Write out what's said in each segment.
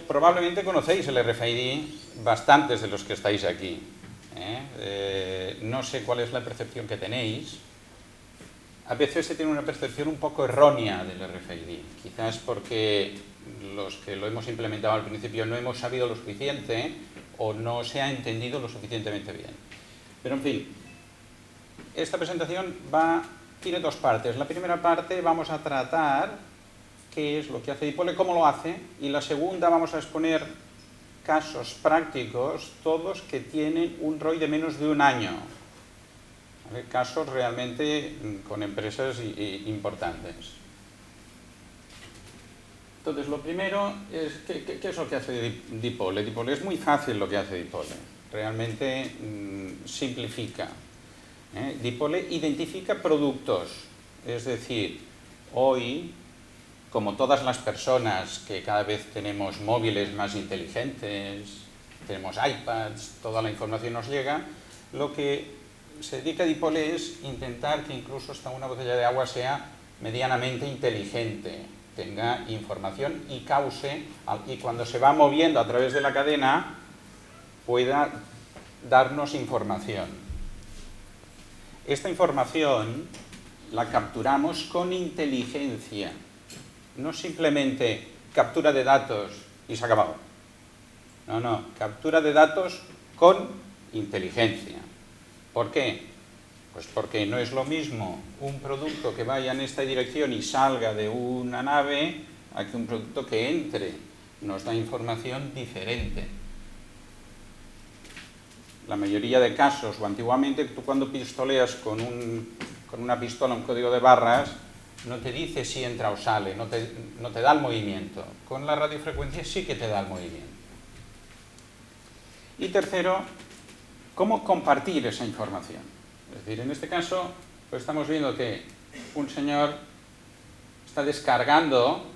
probablemente conocéis el RFID, bastantes de los que estáis aquí. No sé cuál es la percepción que tenéis. A veces se tiene una percepción un poco errónea del RFID, quizás porque los que lo hemos implementado al principio no hemos sabido lo suficiente o no se ha entendido lo suficientemente bien. Pero en fin, esta presentación tiene dos partes. La primera parte vamos a tratar qué es lo que hace Dipole, cómo lo hace, y la segunda vamos a exponer casos prácticos, todos que tienen un ROI de menos de un año. Casos realmente con empresas importantes. Entonces, lo primero es, ¿qué es lo que hace Dipole? Dipole es muy fácil lo que hace Dipole. Realmente simplifica. Dipole identifica productos. Es decir, hoy, como todas las personas que cada vez tenemos móviles más inteligentes, tenemos iPads, toda la información nos llega, lo que se dedica a Dipole es intentar que incluso hasta una botella de agua sea medianamente inteligente, tenga información y cause, y cuando se va moviendo a través de la cadena, pueda darnos información. Esta información la capturamos con inteligencia, no simplemente captura de datos y se ha acabado. No, captura de datos con inteligencia. ¿Por qué? Pues porque no es lo mismo un producto que vaya en esta dirección y salga de una nave a que un producto que entre. Nos da información diferente. La mayoría de casos, o antiguamente, tú cuando pistoleas con una pistola un código de barras, no te dice si entra o sale, no te da el movimiento. Con la radiofrecuencia sí que te da el movimiento. Y tercero, ¿cómo compartir esa información? Es decir, en este caso, pues estamos viendo que un señor está descargando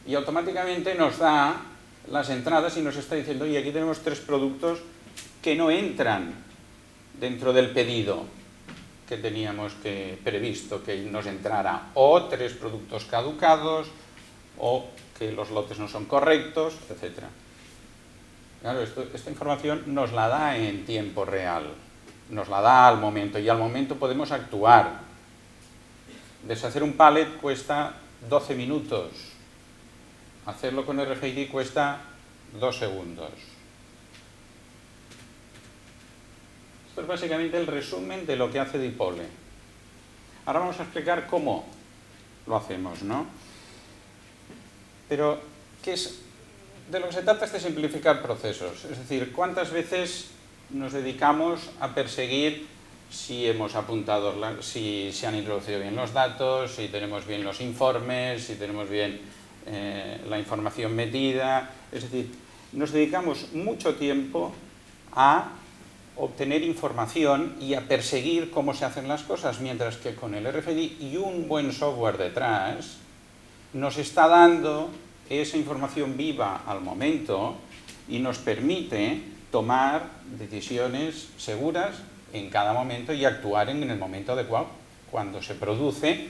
y automáticamente nos da las entradas y nos está diciendo, oye, aquí tenemos 3 productos que no entran dentro del pedido que teníamos previsto que nos entrara, o 3 productos caducados, o que los lotes no son correctos, etc. Claro, esta información nos la da en tiempo real, nos la da al momento, y al momento podemos actuar. Deshacer un pallet cuesta 12 minutos, hacerlo con RFID cuesta 2 segundos. Esto es básicamente el resumen de lo que hace Dipole. Ahora vamos a explicar cómo lo hacemos, ¿no? Pero, de lo que se trata es de simplificar procesos. Es decir, ¿cuántas veces nos dedicamos a perseguir si hemos apuntado, si se han introducido bien los datos, si tenemos bien los informes, si tenemos bien la información metida? Es decir, nos dedicamos mucho tiempo a obtener información y a perseguir cómo se hacen las cosas, mientras que con el RFID y un buen software detrás nos está dando esa información viva al momento y nos permite tomar decisiones seguras en cada momento y actuar en el momento adecuado cuando se producen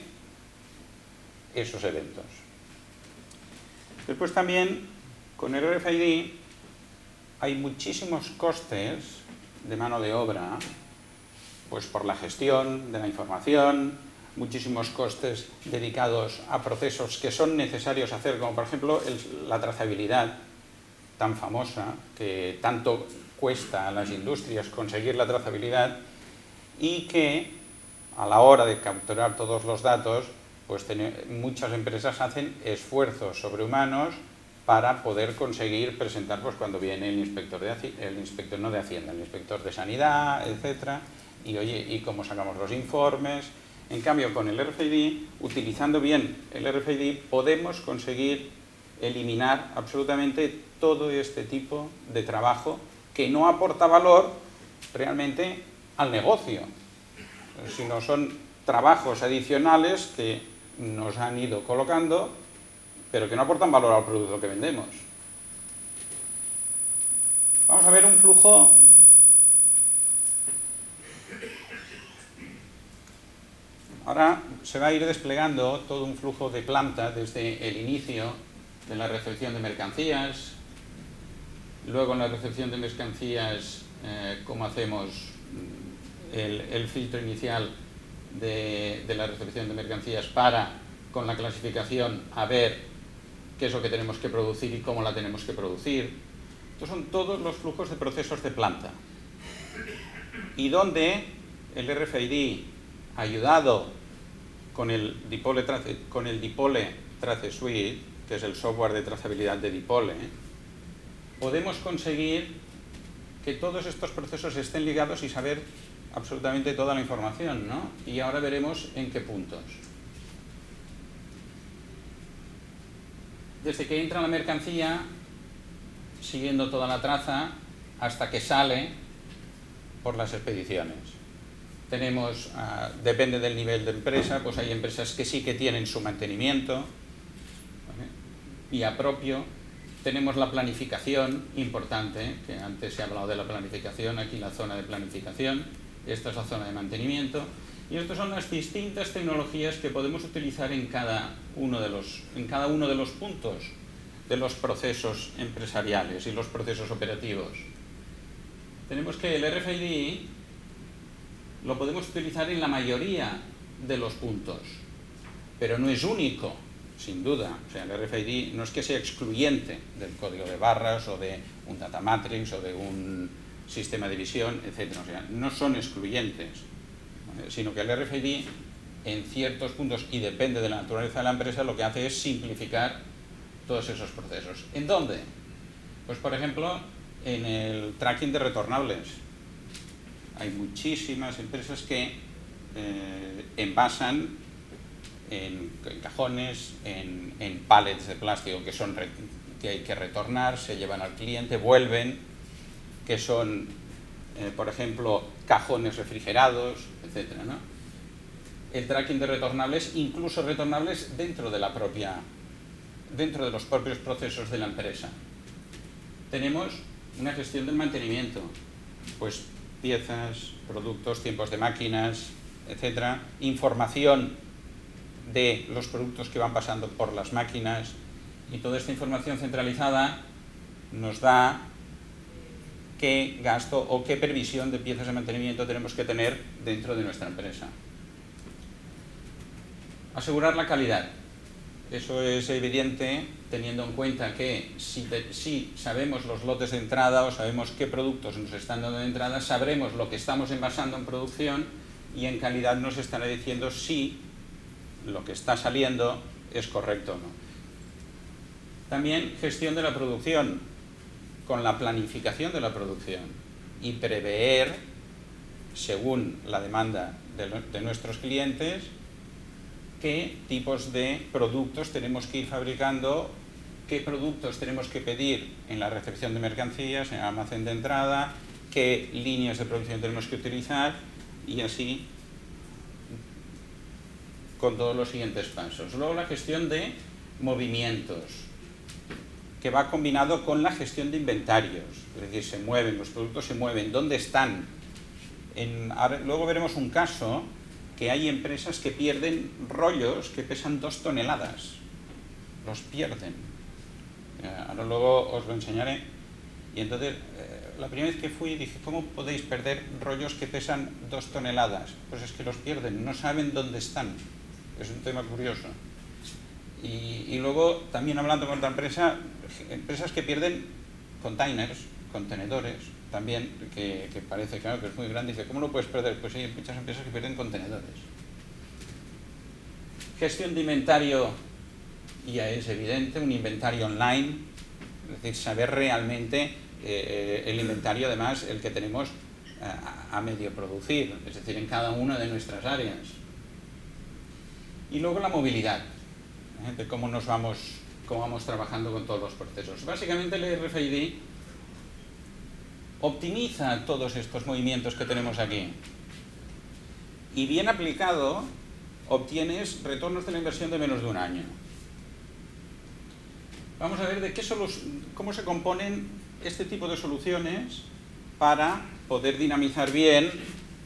esos eventos. Después también, con el RFID hay muchísimos costes de mano de obra, pues por la gestión de la información, muchísimos costes dedicados a procesos que son necesarios hacer, como por ejemplo la trazabilidad tan famosa, que tanto cuesta a las industrias conseguir la trazabilidad, y que a la hora de capturar todos los datos, pues muchas empresas hacen esfuerzos sobrehumanos para poder conseguir presentar, pues cuando viene el inspector no de Hacienda, el inspector de Sanidad, etcétera, y oye, ¿y cómo sacamos los informes? En cambio, con el RFID, utilizando bien el RFID, podemos conseguir eliminar absolutamente todo este tipo de trabajo que no aporta valor realmente al negocio, sino son trabajos adicionales que nos han ido colocando, pero que no aportan valor al producto que vendemos. Vamos a ver un flujo Ahora se va a ir desplegando todo un flujo de planta desde el inicio de la recepción de mercancías, Luego en la recepción de mercancías, cómo hacemos el filtro inicial de la recepción de mercancías para, con la clasificación, a ver qué es lo que tenemos que producir y cómo la tenemos que producir. Estos son todos los flujos de procesos de planta. Y donde el RFID, ayudado con el Dipole Trace Suite, que es el software de trazabilidad de Dipole, podemos conseguir que todos estos procesos estén ligados y saber absolutamente toda la información, ¿no? Y ahora veremos en qué puntos. Desde que entra la mercancía, siguiendo toda la traza, hasta que sale por las expediciones. Tenemos, depende del nivel de empresa, pues hay empresas que sí que tienen su mantenimiento, ¿vale? Vía propio. Tenemos la planificación, importante, que antes se ha hablado de la planificación, aquí la zona de planificación, esta es la zona de mantenimiento, y estas son las distintas tecnologías que podemos utilizar en cada uno de los puntos de los procesos empresariales y los procesos operativos. Tenemos que el RFID lo podemos utilizar en la mayoría de los puntos, pero no es único, sin duda. O sea, el RFID no es que sea excluyente del código de barras o de un data matrix o de un sistema de visión, etc. O sea, no son excluyentes, sino que el RFID en ciertos puntos, y depende de la naturaleza de la empresa, lo que hace es simplificar todos esos procesos. ¿En dónde? Pues, por ejemplo, en el tracking de retornables. Hay muchísimas empresas que envasan en cajones, en pallets de plástico que hay que retornar, se llevan al cliente, vuelven, que son, por ejemplo, cajones refrigerados, etc., ¿no? El tracking de retornables, incluso retornables dentro de los propios procesos de la empresa. Tenemos una gestión del mantenimiento, pues piezas, productos, tiempos de máquinas, etc. Información de los productos que van pasando por las máquinas, y toda esta información centralizada nos da qué gasto o qué previsión de piezas de mantenimiento tenemos que tener dentro de nuestra empresa. Asegurar la calidad. Eso es evidente teniendo en cuenta que si sabemos los lotes de entrada o sabemos qué productos nos están dando de entrada, sabremos lo que estamos envasando en producción y en calidad nos estará diciendo si lo que está saliendo es correcto o no. También gestión de la producción, con la planificación de la producción y prever, según la demanda de nuestros clientes, qué tipos de productos tenemos que ir fabricando, qué productos tenemos que pedir en la recepción de mercancías, en el almacén de entrada, qué líneas de producción tenemos que utilizar, y así con todos los siguientes pasos. Luego la gestión de movimientos, que va combinado con la gestión de inventarios, es decir, se mueven, los productos se mueven, ¿dónde están? Luego veremos un caso que hay empresas que pierden rollos que pesan 2 toneladas, los pierden. Ahora luego os lo enseñaré. Y entonces, la primera vez que fui dije, ¿cómo podéis perder rollos que pesan 2 toneladas? Pues es que los pierden, no saben dónde están. Es un tema curioso. Y luego, también hablando con otra empresa, empresas que pierden contenedores, también, que parece, claro, que es muy grande. Dice, ¿cómo lo puedes perder? Pues hay muchas empresas que pierden contenedores. Gestión de inventario, ya es evidente, un inventario online, es decir, saber realmente el inventario, además, el que tenemos a medio producir, es decir, en cada una de nuestras áreas. Y luego la movilidad, de cómo vamos trabajando con todos los procesos. Básicamente el RFID optimiza todos estos movimientos que tenemos aquí. Y bien aplicado, obtienes retornos de la inversión de menos de un año. Vamos a ver cómo se componen este tipo de soluciones para poder dinamizar bien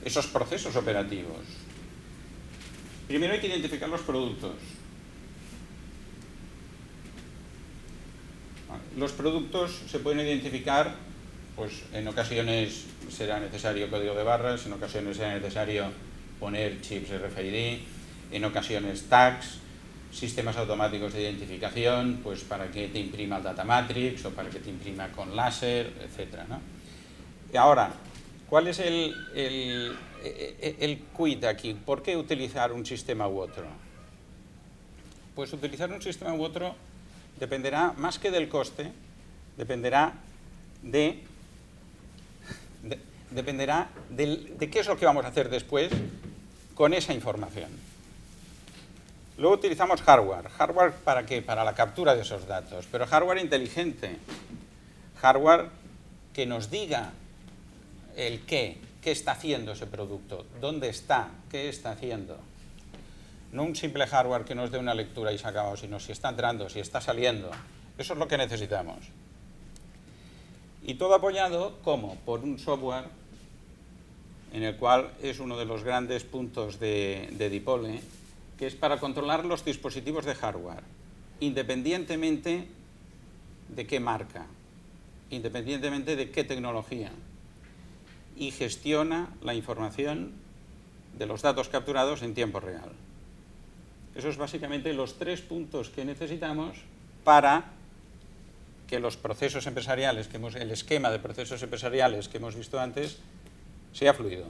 esos procesos operativos. Primero hay que identificar los productos. Los productos se pueden identificar, pues en ocasiones será necesario código de barras, en ocasiones será necesario poner chips RFID, en ocasiones tags, sistemas automáticos de identificación, pues para que te imprima el data matrix o para que te imprima con láser, etc., ¿no? Y ahora, ¿cuál es el quid aquí? ¿Por qué utilizar un sistema u otro? Pues utilizar un sistema u otro dependerá, más que del coste, dependerá de qué es lo que vamos a hacer después con esa información. Luego utilizamos hardware. ¿Hardware para qué? Para la captura de esos datos, pero hardware inteligente. Hardware que nos diga el qué está haciendo ese producto, dónde está, qué está haciendo. No un simple hardware que nos dé una lectura y se ha acabado, sino si está entrando, si está saliendo. Eso es lo que necesitamos. Y todo apoyado, ¿cómo? Por un software en el cual es uno de los grandes puntos de Dipole, que es para controlar los dispositivos de hardware, independientemente de qué marca, independientemente de qué tecnología, y gestiona la información de los datos capturados en tiempo real. Esos son básicamente los 3 puntos que necesitamos para que los procesos empresariales, el esquema de procesos empresariales que hemos visto antes, sea fluido.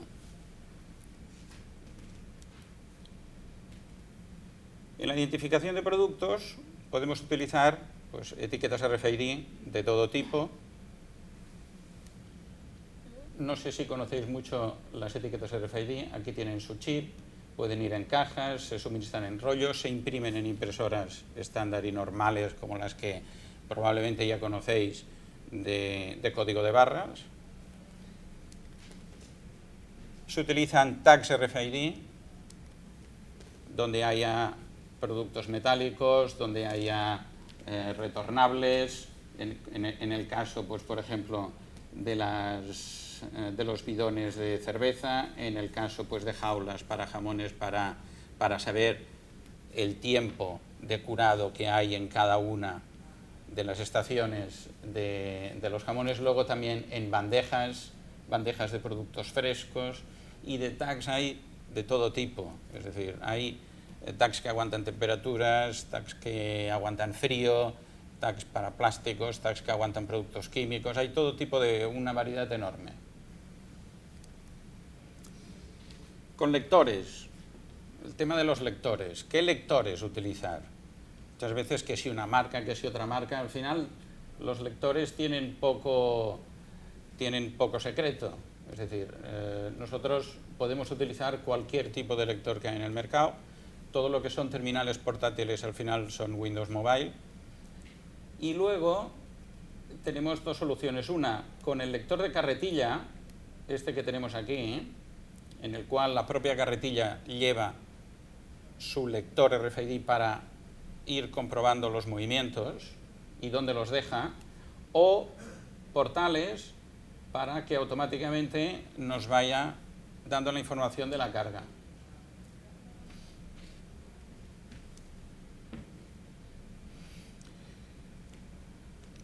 En la identificación de productos podemos utilizar pues, etiquetas RFID de todo tipo. No sé si conocéis mucho las etiquetas RFID. Aquí tienen su chip, pueden ir en cajas, se suministran en rollos, se imprimen en impresoras estándar y normales como las que probablemente ya conocéis de código de barras. Se utilizan tags RFID donde haya productos metálicos, donde haya retornables, en el caso, pues, por ejemplo, de los bidones de cerveza, en el caso pues, de jaulas para jamones, para saber el tiempo de curado que hay en cada una de las estaciones de los jamones. Luego también en bandejas de productos frescos, y de tags hay de todo tipo, es decir, hay tags que aguantan temperaturas, tags que aguantan frío, tags para plásticos, tags que aguantan productos químicos, hay todo tipo de una variedad enorme. Con lectores, el tema de los lectores, ¿qué lectores utilizar? Muchas veces que si una marca, que si otra marca, al final los lectores tienen poco secreto, es decir, nosotros podemos utilizar cualquier tipo de lector que hay en el mercado. Todo lo que son terminales portátiles al final son Windows Mobile. Y luego tenemos 2 soluciones. Una, con el lector de carretilla, este que tenemos aquí, en el cual la propia carretilla lleva su lector RFID para ir comprobando los movimientos y dónde los deja, o portales para que automáticamente nos vaya dando la información de la carga.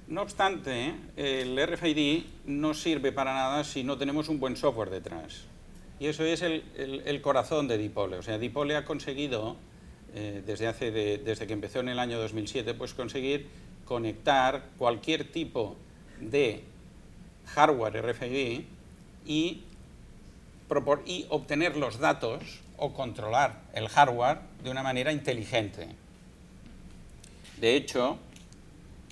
No obstante, el RFID no sirve para nada si no tenemos un buen software detrás. Y eso es el corazón de Dipole. O sea, Dipole ha conseguido, desde que empezó en el año 2007, pues conseguir conectar cualquier tipo de hardware RFID y obtener los datos o controlar el hardware de una manera inteligente. De hecho,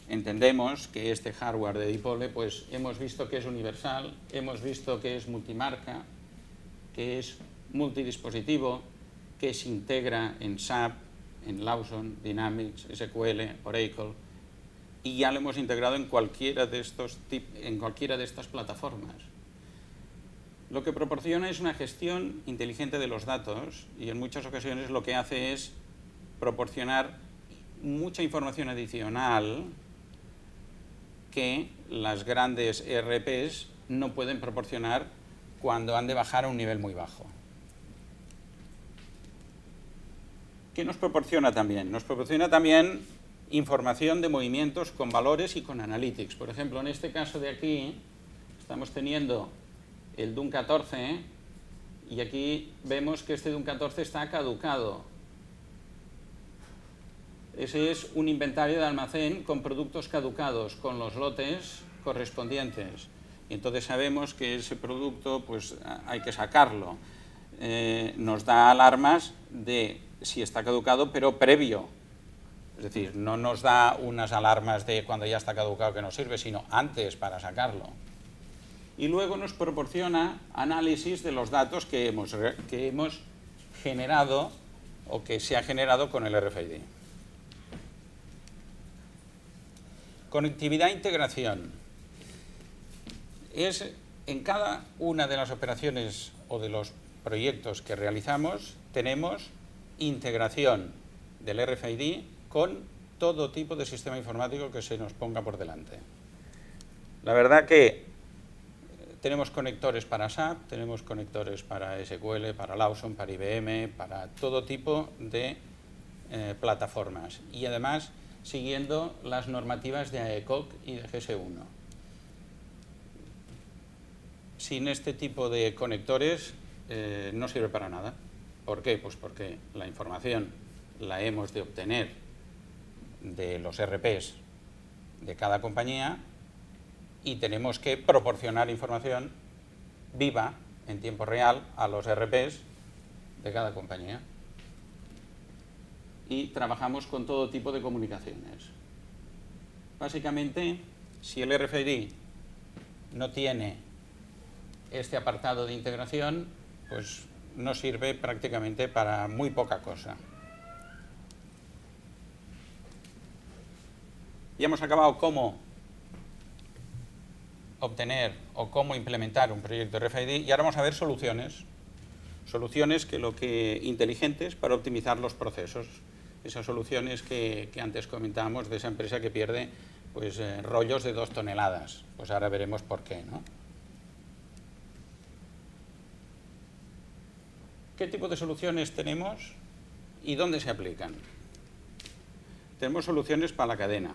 entendemos que este hardware de Dipole, pues hemos visto que es universal, hemos visto que es multimarca, que es multidispositivo, que se integra en SAP, en Lawson, Dynamics, SQL, Oracle, y ya lo hemos integrado en cualquiera de estas plataformas. Lo que proporciona es una gestión inteligente de los datos, y en muchas ocasiones lo que hace es proporcionar mucha información adicional que las grandes ERPs no pueden proporcionar cuando han de bajar a un nivel muy bajo. ¿Qué nos proporciona también? Nos proporciona también información de movimientos con valores y con analytics. Por ejemplo, en este caso de aquí, estamos teniendo el DUN 14, y aquí vemos que este DUN 14 está caducado. Ese es un inventario de almacén con productos caducados, con los lotes correspondientes. Y entonces sabemos que ese producto pues hay que sacarlo. Nos da alarmas de si está caducado, pero previo. Es decir, no nos da unas alarmas de cuando ya está caducado que no sirve, sino antes para sacarlo. Y luego nos proporciona análisis de los datos que hemos generado o que se ha generado con el RFID. Conectividad e integración. En cada una de las operaciones o de los proyectos que realizamos tenemos integración del RFID con todo tipo de sistema informático que se nos ponga por delante. La verdad que tenemos conectores para SAP, tenemos conectores para SQL, para Lawson, para IBM, para todo tipo de plataformas. Y además siguiendo las normativas de AECOC y de GS1. Sin este tipo de conectores no sirve para nada. ¿Por qué? Pues porque la información la hemos de obtener de los RPs de cada compañía y tenemos que proporcionar información viva en tiempo real a los RPs de cada compañía. Y trabajamos con todo tipo de comunicaciones. Básicamente, si el RFID no tiene este apartado de integración, pues no sirve prácticamente para muy poca cosa. Ya hemos acabado cómo obtener o cómo implementar un proyecto RFID y ahora vamos a ver soluciones. Soluciones inteligentes para optimizar los procesos. Esas soluciones que antes comentábamos de esa empresa que pierde pues, rollos de 2 toneladas. Pues ahora veremos por qué, ¿no? ¿Qué tipo de soluciones tenemos y dónde se aplican? Tenemos soluciones para la cadena,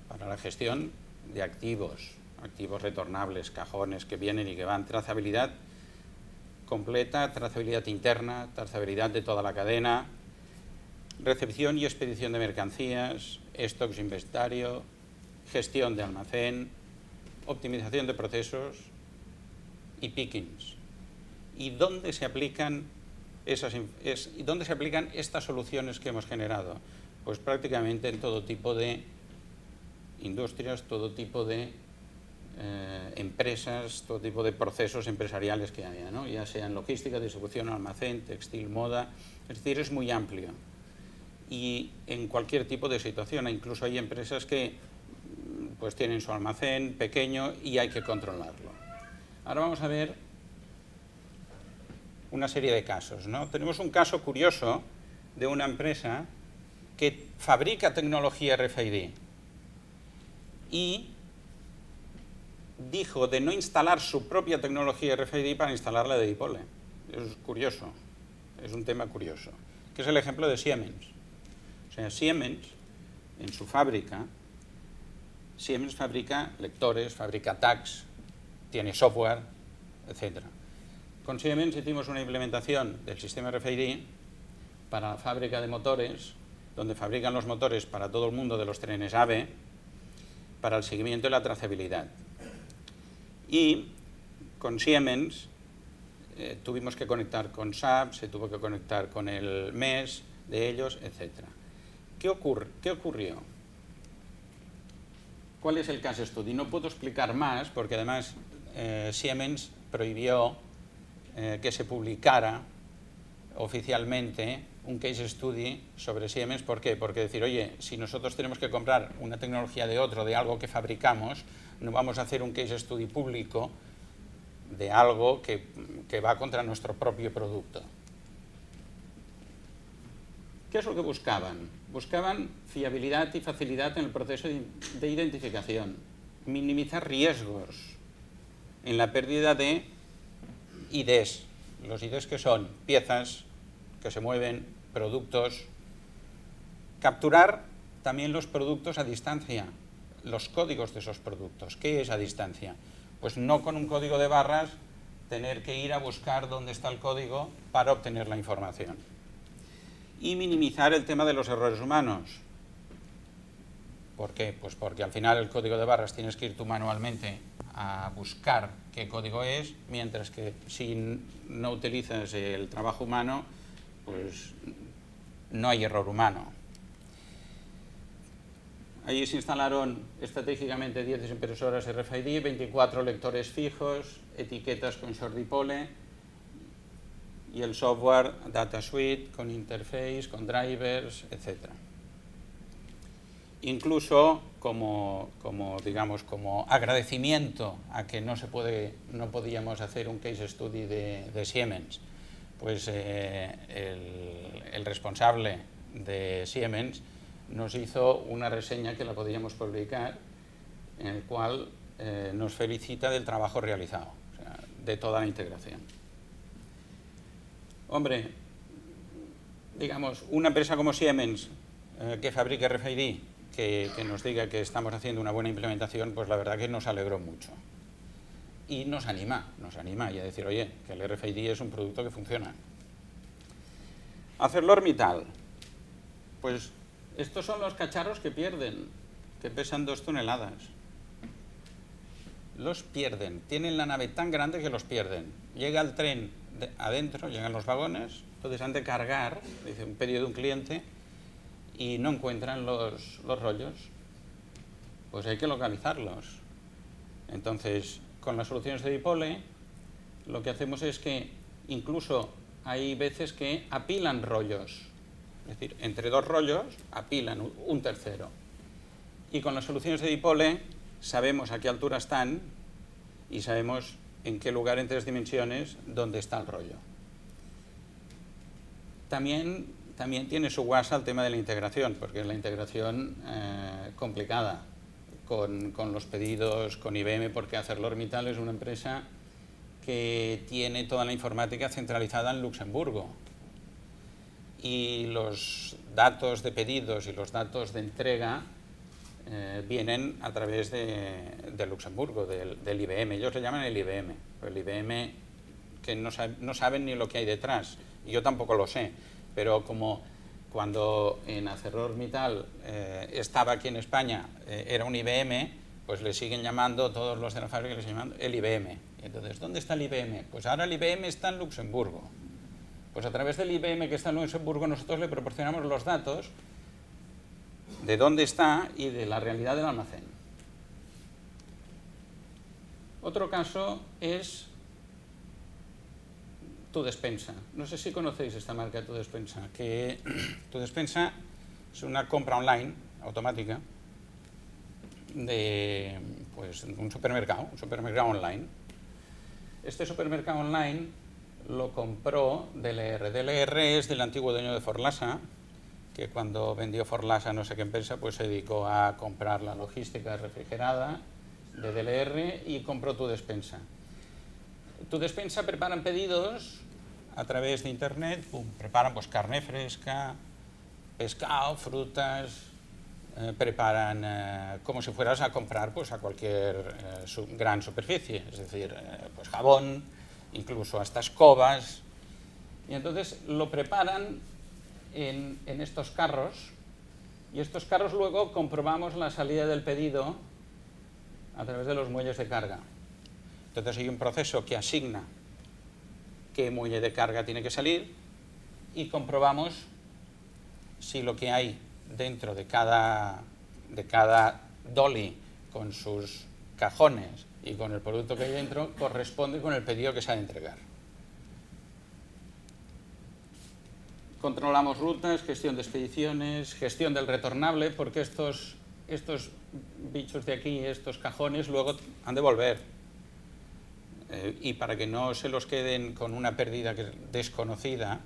para la gestión de activos, activos retornables, cajones que vienen y que van, trazabilidad completa, trazabilidad interna, trazabilidad de toda la cadena, recepción y expedición de mercancías, stocks, inventario, gestión de almacén, optimización de procesos y pickings. ¿Y dónde se aplican estas soluciones que hemos generado? Pues prácticamente en todo tipo de industrias, todo tipo de empresas, todo tipo de procesos empresariales que haya, ¿no? Ya sea en logística, distribución, almacén, textil, moda, es decir, es muy amplio. Y en cualquier tipo de situación, incluso hay empresas que pues tienen su almacén pequeño y hay que controlarlo. Ahora vamos a ver una serie de casos, ¿no? Tenemos un caso curioso de una empresa que fabrica tecnología RFID y dijo de no instalar su propia tecnología RFID para instalar la de Dipole. Es curioso, es un tema curioso, que es el ejemplo de Siemens. O sea, Siemens, en su fábrica, Siemens fabrica lectores, fabrica tags, tiene software, etc. Con Siemens hicimos una implementación del sistema RFID para la fábrica de motores, donde fabrican los motores para todo el mundo de los trenes AVE, para el seguimiento y la trazabilidad. Y con Siemens tuvimos que conectar con SAP, se tuvo que conectar con el MES de ellos, etc. ¿Qué ocurrió? ¿Cuál es el case study? No puedo explicar más porque además Siemens prohibió que se publicara oficialmente un case study sobre Siemens. ¿Por qué? Porque decir, oye, si nosotros tenemos que comprar una tecnología de otro, de algo que fabricamos, no vamos a hacer un case study público de algo que va contra nuestro propio producto. ¿Qué es lo que buscaban? Buscaban fiabilidad y facilidad en el proceso de identificación, minimizar riesgos en la pérdida de IDs. Los IDs que son piezas que se mueven, productos, capturar también los productos a distancia, los códigos de esos productos. ¿Qué es a distancia? Pues no con un código de barras tener que ir a buscar dónde está el código para obtener la información. Y minimizar el tema de los errores humanos. ¿Por qué? Pues porque al final el código de barras tienes que ir tú manualmente a buscar qué código es, mientras que si no utilizas el trabajo humano, pues no hay error humano. Allí se instalaron estratégicamente 10 impresoras RFID, 24 lectores fijos, etiquetas con short dipole y el software Data Suite con interface, con drivers, etc. Incluso como agradecimiento a que no podíamos hacer un case study de Siemens, pues el responsable de Siemens nos hizo una reseña que la podíamos publicar, en el cual nos felicita del trabajo realizado, o sea, de toda la integración. Hombre, digamos, una empresa como Siemens que fabrica RFID, que nos diga que estamos haciendo una buena implementación, pues la verdad que nos alegró mucho. Y nos anima y a decir, oye, que el RFID es un producto que funciona. ArcelorMittal, pues estos son los cacharros que pierden, que pesan 2 toneladas. Los pierden, tienen la nave tan grande que los pierden. Llega el tren adentro, llegan los vagones, entonces han de cargar, dice un pedido de un cliente, y no encuentran los rollos, pues hay que localizarlos. Entonces, con las soluciones de dipole, lo que hacemos es que incluso hay veces que apilan rollos, es decir, entre 2 rollos apilan un tercero. Y con las soluciones de dipole sabemos a qué altura están y sabemos en qué lugar en 3 dimensiones dónde está el rollo. También tiene su guasa el tema de la integración, porque es la integración complicada con los pedidos, con IBM, porque ArcelorMittal es una empresa que tiene toda la informática centralizada en Luxemburgo. Y los datos de pedidos y los datos de entrega vienen a través de Luxemburgo, del IBM. Ellos le llaman el IBM, pero el IBM que no saben ni lo que hay detrás. Y yo tampoco lo sé, pero como cuando en ArcelorMittal estaba aquí en España, era un IBM, pues le siguen llamando, todos los de la fábrica le siguen llamando el IBM. Y entonces, ¿dónde está el IBM? Pues ahora el IBM está en Luxemburgo. Pues a través del IBM que está en Luxemburgo nosotros le proporcionamos los datos de dónde está y de la realidad del almacén. Otro caso es Tu Despensa. No sé si conocéis esta marca Tu Despensa, que Tu Despensa es una compra online automática de un supermercado online. Este supermercado online lo compró DLR. DLR es del antiguo dueño de Forlasa, que cuando vendió Forlasa no sé qué empresa, pues se dedicó a comprar la logística refrigerada de DLR y compró Tu Despensa. Tu Despensa preparan pedidos a través de internet, preparan pues carne fresca, pescado, frutas, preparan como si fueras a comprar pues a cualquier gran superficie, es decir, pues jabón, incluso hasta escobas, y entonces lo preparan en estos carros, y estos carros luego comprobamos la salida del pedido a través de los muelles de carga. Entonces hay un proceso que asigna qué muelle de carga tiene que salir y comprobamos si lo que hay dentro de cada dolly con sus cajones y con el producto que hay dentro corresponde con el pedido que se ha de entregar. Controlamos rutas, gestión de expediciones, gestión del retornable, porque estos bichos de aquí, estos cajones, luego han de volver. Y para que no se los queden con una pérdida desconocida,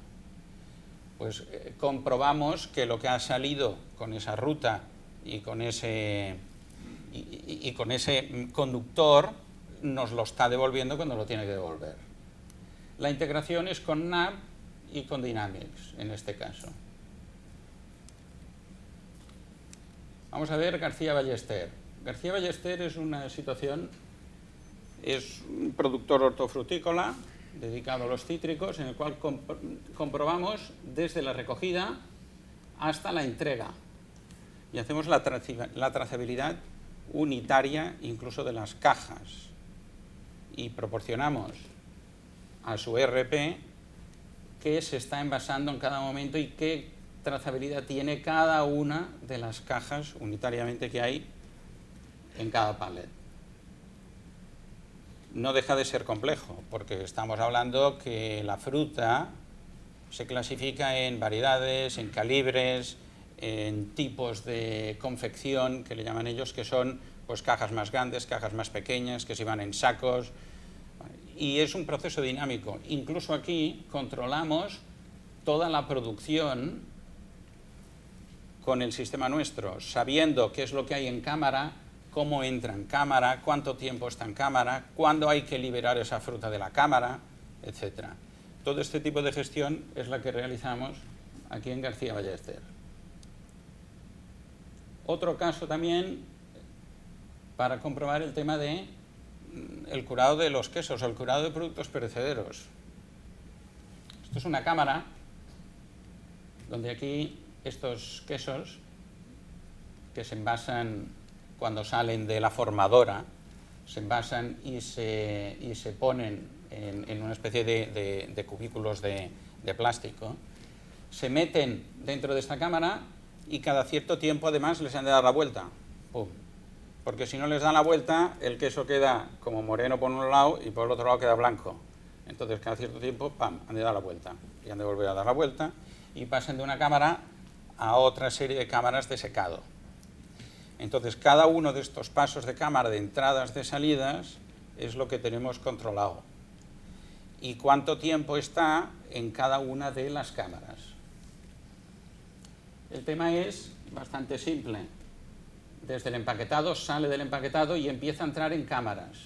pues comprobamos que lo que ha salido con esa ruta y con ese conductor nos lo está devolviendo cuando lo tiene que devolver. La integración es con NAV y con Dynamics en este caso. Vamos a ver García Ballester. García Ballester es una situación, es un productor hortofrutícola dedicado a los cítricos, en el cual comprobamos desde la recogida hasta la entrega y hacemos la trazabilidad unitaria incluso de las cajas y proporcionamos a su ERP qué se está envasando en cada momento y qué trazabilidad tiene cada una de las cajas unitariamente que hay en cada pallet. No deja de ser complejo, porque estamos hablando que la fruta se clasifica en variedades, en calibres, en tipos de confección, que le llaman ellos, que son pues cajas más grandes, cajas más pequeñas, que se van en sacos, y es un proceso dinámico. Incluso aquí controlamos toda la producción con el sistema nuestro, sabiendo qué es lo que hay en cámara, cómo entra en cámara, cuánto tiempo está en cámara, cuándo hay que liberar esa fruta de la cámara, etc. Todo este tipo de gestión es la que realizamos aquí en García Ballester. Otro caso también para comprobar el tema de el curado de los quesos, o el curado de productos perecederos. Esto es una cámara donde aquí estos quesos que se envasan cuando salen de la formadora, se envasan y se ponen en una especie de cubículos de plástico, se meten dentro de esta cámara y cada cierto tiempo además les han de dar la vuelta. ¡Pum! Porque si no les dan la vuelta, el queso queda como moreno por un lado y por el otro lado queda blanco. Entonces cada cierto tiempo, ¡pam!, han de dar la vuelta y han de volver a dar la vuelta y pasan de una cámara a otra serie de cámaras de secado. Entonces, cada uno de estos pasos de cámara, de entradas, de salidas, es lo que tenemos controlado. Y cuánto tiempo está en cada una de las cámaras. El tema es bastante simple. Desde el empaquetado, sale del empaquetado y empieza a entrar en cámaras,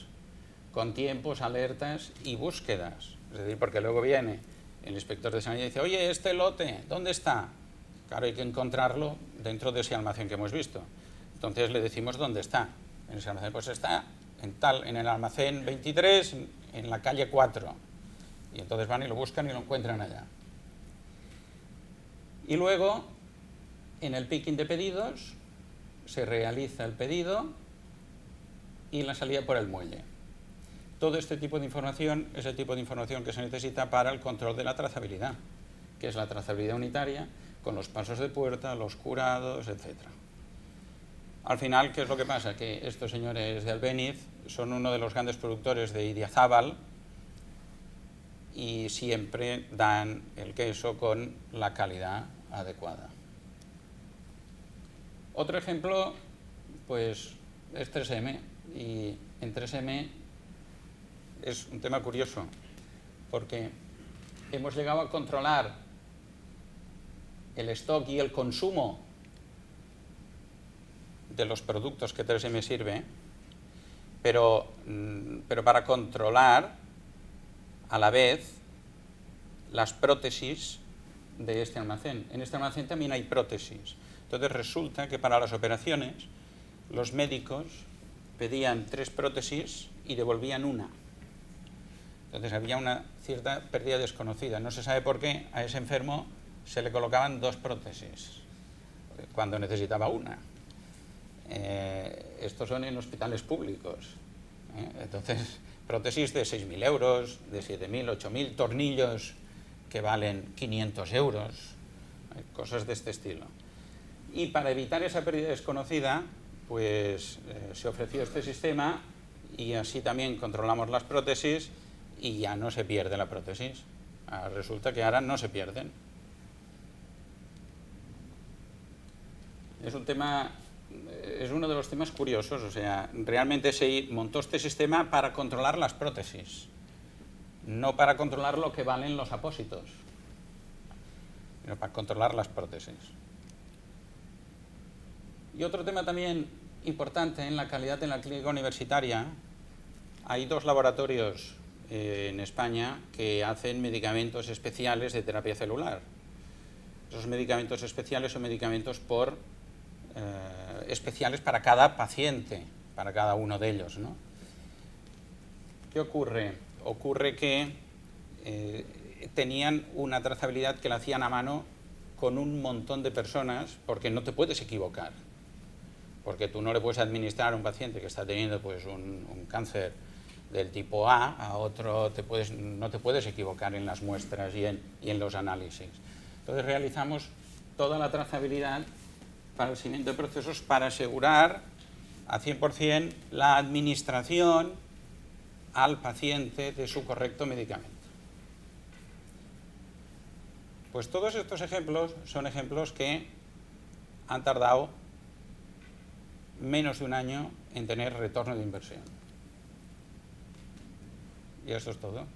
con tiempos, alertas y búsquedas. Es decir, porque luego viene el inspector de sanidad y dice, oye, este lote, ¿dónde está? Claro, hay que encontrarlo dentro de ese almacén que hemos visto. Entonces le decimos dónde está. En ese almacén, pues está en el almacén 23, en la calle 4. Y entonces van y lo buscan y lo encuentran allá. Y luego, en el picking de pedidos, se realiza el pedido y la salida por el muelle. Todo este tipo de información es el tipo de información que se necesita para el control de la trazabilidad, que es la trazabilidad unitaria, con los pasos de puerta, los curados, etc. Al final, ¿qué es lo que pasa? Que estos señores de Albéniz son uno de los grandes productores de Idiazábal y siempre dan el queso con la calidad adecuada. Otro ejemplo, pues, es 3M. Y en 3M es un tema curioso, porque hemos llegado a controlar el stock y el consumo de los productos que 3M sirve, pero para controlar a la vez las prótesis de este almacén. En este almacén también hay prótesis. Entonces resulta que para las operaciones los médicos pedían 3 prótesis y devolvían una. Entonces había una cierta pérdida desconocida. No se sabe por qué a ese enfermo se le colocaban 2 prótesis cuando necesitaba una. Estos son en hospitales públicos. Entonces, prótesis de 6.000 euros, de 7.000, 8.000, tornillos que valen 500 euros, cosas de este estilo. Y para evitar esa pérdida desconocida, pues se ofreció este sistema y así también controlamos las prótesis y ya no se pierde la prótesis. Resulta que ahora no se pierden. Es uno de los temas curiosos, o sea, realmente se montó este sistema para controlar las prótesis, no para controlar lo que valen los apósitos, sino para controlar las prótesis. Y otro tema también importante en la calidad en la clínica universitaria, hay 2 laboratorios en España que hacen medicamentos especiales de terapia celular. Esos medicamentos especiales son medicamentos por especiales para cada paciente, para cada uno de ellos, ¿no? ¿Qué ocurre? Ocurre que tenían una trazabilidad que la hacían a mano con un montón de personas, porque no te puedes equivocar. Porque tú no le puedes administrar a un paciente que está teniendo pues, un cáncer del tipo a otro, no te puedes equivocar en las muestras y en los análisis. Entonces realizamos toda la trazabilidad para el seguimiento de procesos para asegurar a 100% la administración al paciente de su correcto medicamento. Pues todos estos ejemplos son ejemplos que han tardado menos de un año en tener retorno de inversión. Y esto es todo.